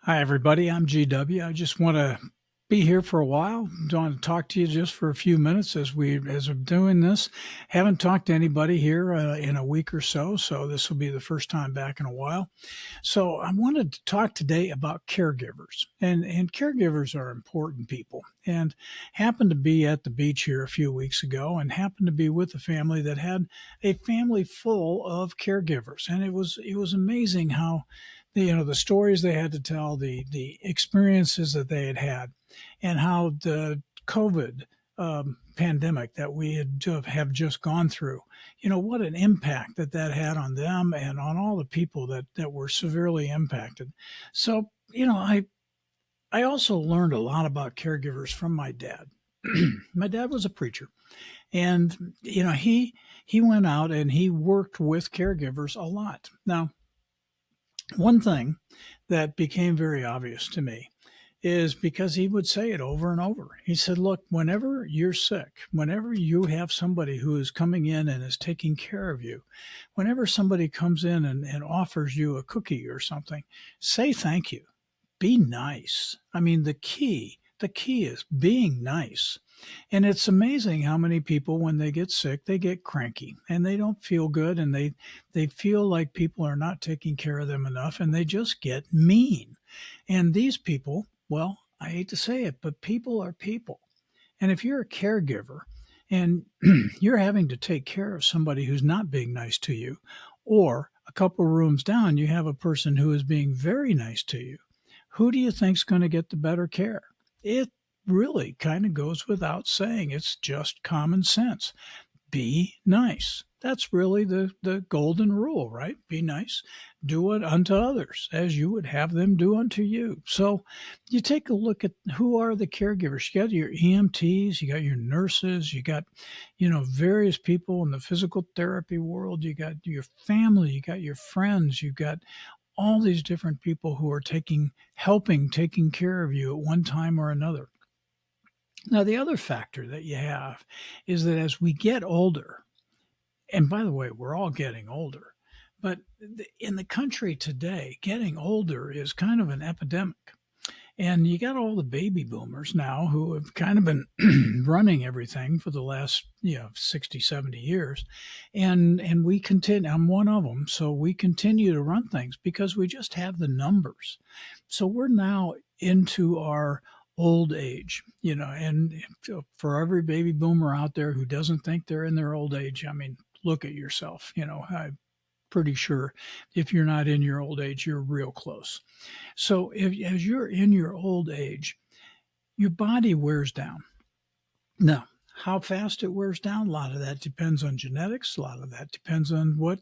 Hi, everybody. I'm GW. I just want to be here for a while. Want to talk to you just for a few minutes as we're doing this. Haven't talked to anybody here in a week or so, so this will be the first time back in a while. So I wanted to talk today about caregivers, and caregivers are important people. And happened to be at the beach here a few weeks ago, and happened to be with a family that had a family full of caregivers, and it was amazing how the stories they had to tell, the experiences that they had had, and how the COVID pandemic that we have just gone through, what an impact that had on them and on all the people that were severely impacted. So, I also learned a lot about caregivers from my dad. My dad was a preacher, and he went out and he worked with caregivers a lot. Now, one thing that became very obvious to me is because he would say it over and over. He said, "Look, whenever you're sick, whenever you have somebody who is coming in and is taking care of you, whenever somebody comes in and offers you a cookie or something, say thank you. Be nice." I mean, the key is being nice. And it's amazing how many people, when they get sick, they get cranky and they don't feel good, and they feel like people are not taking care of them enough, and they just get mean. And these people, well, I hate to say it, but people are people. And if you're a caregiver and you're having to take care of somebody who's not being nice to you, or a couple rooms down, you have a person who is being very nice to you, who do you think's going to get the better care? It really kind of goes without saying. It's just common sense. Be nice. That's really the golden rule, right? Be nice. Do it unto others as you would have them do unto you. So you take a look at who are the caregivers. You got your EMTs, you got your nurses, you got, various people in the physical therapy world, you got your family, you got your friends, you got all these different people who are taking care of you at one time or another. Now, the other factor that you have is that as we get older, and by the way, we're all getting older, but in the country today, getting older is kind of an epidemic. And you got all the baby boomers now who have kind of been running everything for the last, 60, 70 years. And we continue, I'm one of them. So we continue to run things because we just have the numbers. So we're now into our old age, and for every baby boomer out there who doesn't think they're in their old age, I mean, look at yourself. I'm pretty sure if you're not in your old age, you're real close. So as you're in your old age, your body wears down. Now, how fast it wears down, a lot of that depends on genetics. A lot of that depends on what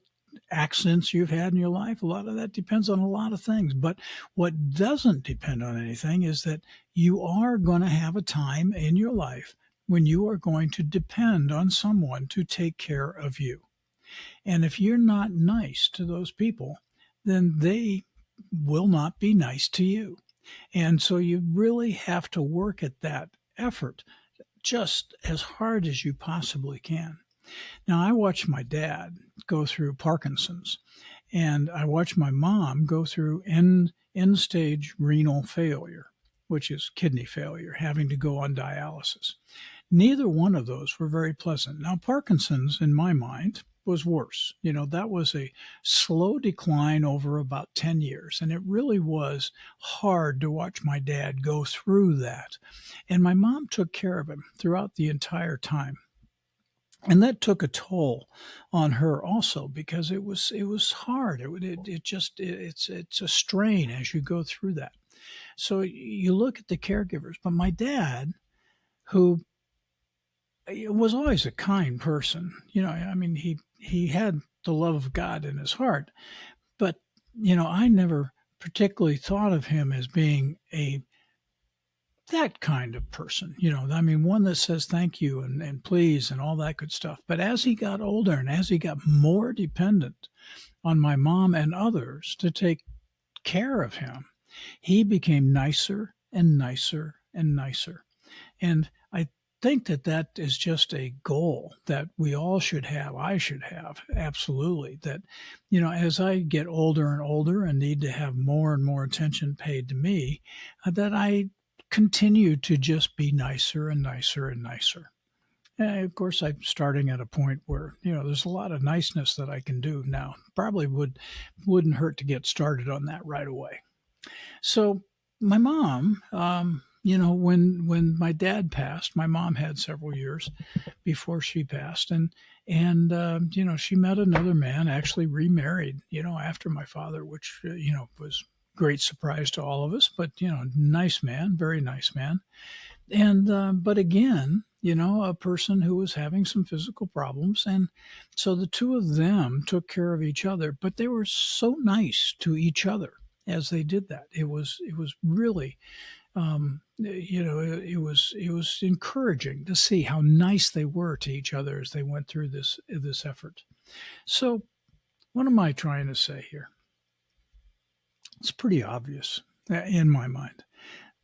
accidents you've had in your life. A lot of that depends on a lot of things. But what doesn't depend on anything is that you are going to have a time in your life when you are going to depend on someone to take care of you. And if you're not nice to those people, then they will not be nice to you. And so you really have to work at that effort just as hard as you possibly can. Now, I watched my dad go through Parkinson's, and I watched my mom go through end stage renal failure, which is kidney failure, having to go on dialysis. Neither one of those were very pleasant. Now, Parkinson's, in my mind, was worse. That was a slow decline over about 10 years. And it really was hard to watch my dad go through that. And my mom took care of him throughout the entire time. And that took a toll on her also because it was hard. It's a strain as you go through that. So you look at the caregivers, but my dad, who was always a kind person. I mean, he had the love of God in his heart, but I never particularly thought of him as being a that kind of person. I mean, one that says thank you and please and all that good stuff. But as he got older and as he got more dependent on my mom and others to take care of him, he became nicer and nicer and nicer. And I think that that is just a goal that we all should have. I should have, absolutely. That, as I get older and older and need to have more and more attention paid to me, that I continue to just be nicer and nicer and nicer. And of course, I'm starting at a point where there's a lot of niceness that I can do now. Probably wouldn't hurt to get started on that right away. So my mom, when my dad passed, my mom had several years before she passed, and she met another man, actually remarried, after my father, which was great surprise to all of us. But nice man, very nice man, and but again. A person who was having some physical problems. And so the two of them took care of each other, but they were so nice to each other as they did that. It was really it was encouraging to see how nice they were to each other as they went through this effort. So what am I trying to say here? It's pretty obvious in my mind.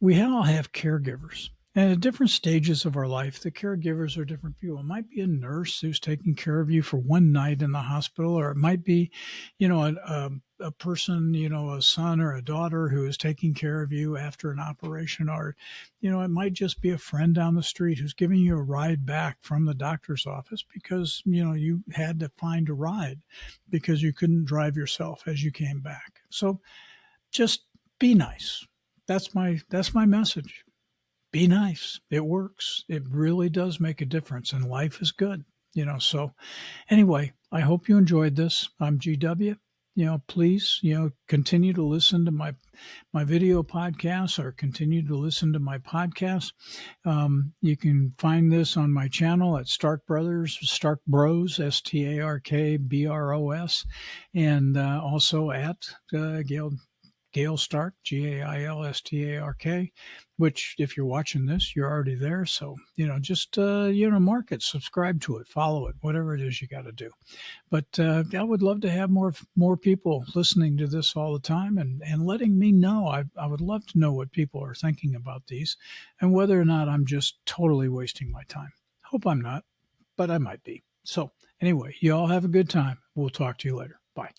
We all have caregivers. And at different stages of our life, the caregivers are different people. It might be a nurse who's taking care of you for one night in the hospital, or it might be, a person, a son or a daughter who is taking care of you after an operation, or, it might just be a friend down the street who's giving you a ride back from the doctor's office because, you had to find a ride because you couldn't drive yourself as you came back. So just be nice. That's my message. Be nice. It works. It really does make a difference, and life is good. So anyway, I hope you enjoyed this. I'm GW. Please, continue to listen to my video podcasts, or continue to listen to my podcast. You can find this on my channel at Stark Brothers, Stark Bros, StarkBros, and also at Gail Stark, GailStark, which if you're watching this, you're already there. So, just, mark it, subscribe to it, follow it, whatever it is you got to do. But I would love to have more people listening to this all the time and letting me know. I would love to know what people are thinking about these and whether or not I'm just totally wasting my time. Hope I'm not, but I might be. So anyway, you all have a good time. We'll talk to you later. Bye.